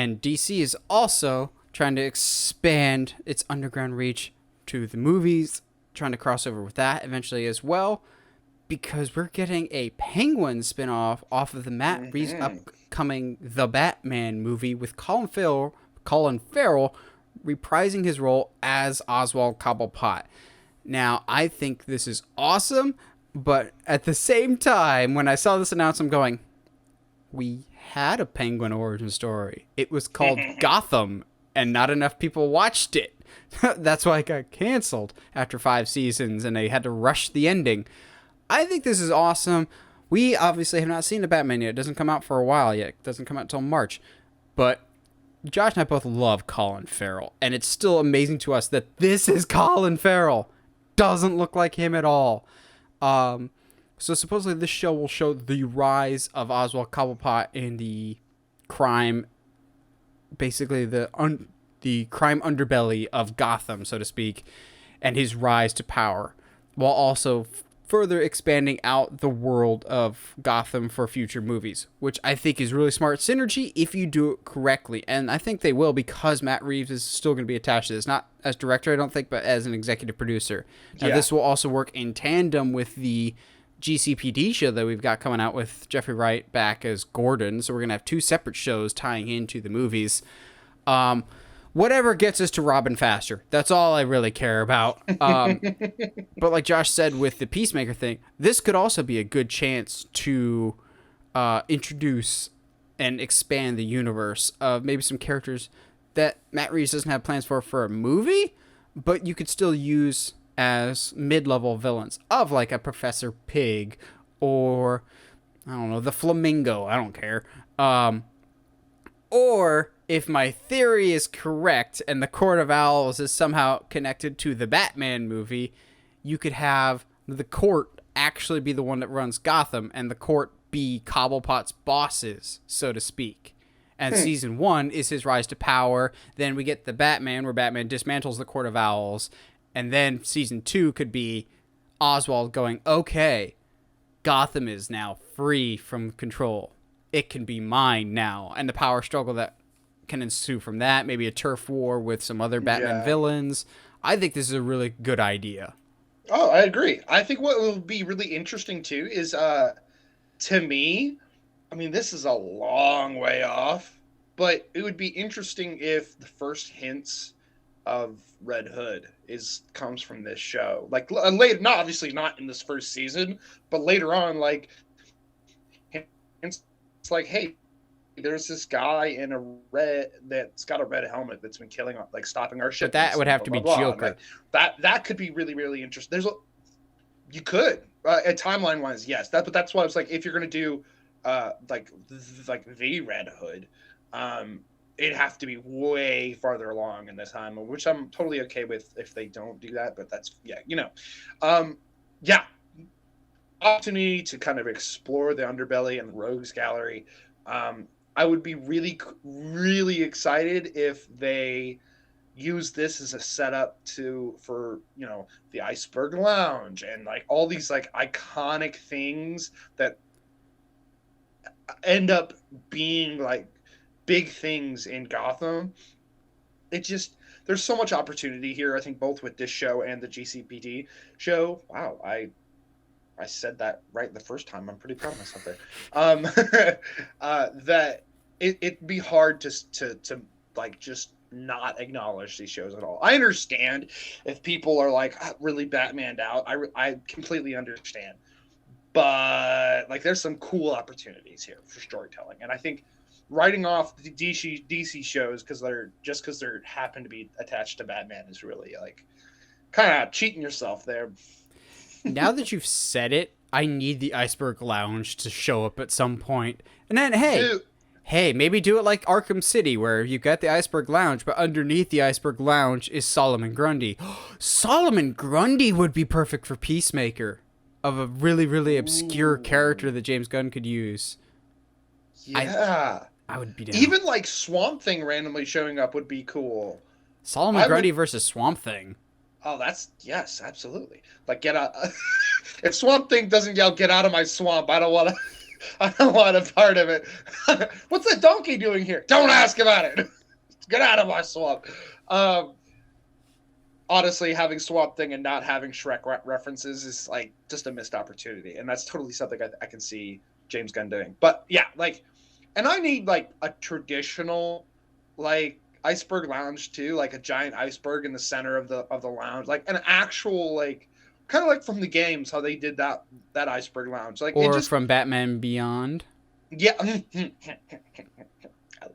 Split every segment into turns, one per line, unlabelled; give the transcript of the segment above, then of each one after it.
And DC is also trying to expand its underground reach to the movies, trying to cross over with that eventually as well, because we're getting a Penguin spinoff off of the Matt Reeves upcoming The Batman movie with Colin Farrell reprising his role as Oswald Copplepot. Now, I think this is awesome, but at the same time, when I saw this announcement, I'm going, we had a Penguin origin story. It was called Gotham, and not enough people watched it. That's why it got canceled after 5 seasons, and they had to rush the ending. I think this is awesome. We obviously have not seen the Batman yet. It doesn't come out for a while yet. It doesn't come out until March. But Josh and I both love Colin Farrell, and it's still amazing to us that this is Colin Farrell. Doesn't look like him at all. So supposedly this show will show the rise of Oswald Copplepot in the crime, basically the crime underbelly of Gotham, so to speak, and his rise to power, while also further expanding out the world of Gotham for future movies, which I think is really smart synergy if you do it correctly. And I think they will, because Matt Reeves is still going to be attached to this, not as director, I don't think, but as an executive producer. Now, this will also work in tandem with the GCPD show that we've got coming out with Jeffrey Wright back as Gordon. So we're going to have 2 separate shows tying into the movies. Whatever gets us to Robin faster. That's all I really care about. But like Josh said with the Peacemaker thing, this could also be a good chance to introduce and expand the universe of maybe some characters that Matt Reeves doesn't have plans for a movie, but you could still use as mid-level villains of like a Professor Pig or, I don't know, the Flamingo. I don't care. Or if my theory is correct and the Court of Owls is somehow connected to the Batman movie, you could have the court actually be the one that runs Gotham and the court be Cobblepot's bosses, so to speak. And season 1 is his rise to power. Then we get the Batman, where Batman dismantles the Court of Owls. And then season 2 could be Oswald going, okay, Gotham is now free from control. It can be mine now. And the power struggle that can ensue from that. Maybe a turf war with some other Batman villains. I think this is a really good idea.
Oh, I agree. I think what will be really interesting, too, is, to me, I mean, this is a long way off, but it would be interesting if the first hints of Red Hood comes from this show. Like, later, not obviously not in this first season, but later on, like, it's like, hey, there's this guy in a red that's got a red helmet that's been killing, like, stopping our ship.
But that would have to be Joker.
Like, that could be really, really interesting. You could, timeline wise, yes. But that's why I was like, if you're gonna do, like the Red Hood, it'd have to be way farther along in the time, which I'm totally okay with if they don't do that. But that's opportunity to kind of explore the underbelly and the rogues gallery. I would be really, really excited if they use this as a setup for the Iceberg Lounge and like all these like iconic things that end up being like big things in Gotham. There's so much opportunity here, I think, both with this show and the GCPD show. Wow, I said that right the first time. I'm pretty proud of myself there. That it'd be hard to like just not acknowledge these shows at all. I understand if people are like really Batmaned out. I completely understand. But like, there's some cool opportunities here for storytelling, and I think writing off the DC shows because they happen to be attached to Batman is really like kind of cheating yourself there.
Now that you've said it, I need the Iceberg Lounge to show up at some point. And then, hey, maybe do it like Arkham City, where you get the Iceberg Lounge, but underneath the Iceberg Lounge is Solomon Grundy. Solomon Grundy would be perfect for Peacemaker, of a really, really obscure character that James Gunn could use.
Yeah.
I would be down.
Even like Swamp Thing randomly showing up would be cool.
Solomon Grundy versus Swamp Thing.
Oh, yes, absolutely. Like, get out. If Swamp Thing doesn't yell, "Get out of my swamp," I don't want to. I don't want a part of it. What's the donkey doing here? Don't ask about it. Get out of my swamp. Honestly, having Swamp Thing and not having Shrek references is like just a missed opportunity, and that's totally something I can see James Gunn doing. But yeah, like, and I need like a traditional like iceberg lounge too, like a giant iceberg in the center of the lounge, like an actual like kind of like from the games how they did that iceberg lounge. Like it
Or
just
from Batman Beyond.
yeah, I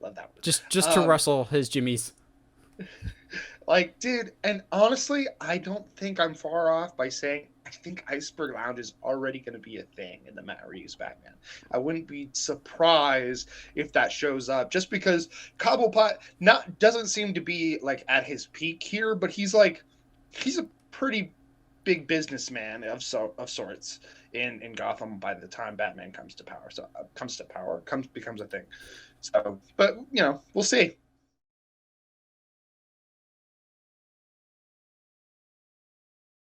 love that one.
Just to rustle his jimmies.
Like, dude, and honestly, I don't think I'm far off by saying I think Iceberg Lounge is already going to be a thing in the Matt Reeves Batman. I wouldn't be surprised if that shows up, just because Cobblepot doesn't seem to be like at his peak here, but he's a pretty big businessman of sorts in Gotham by the time Batman comes to power. So becomes a thing. So, but we'll see.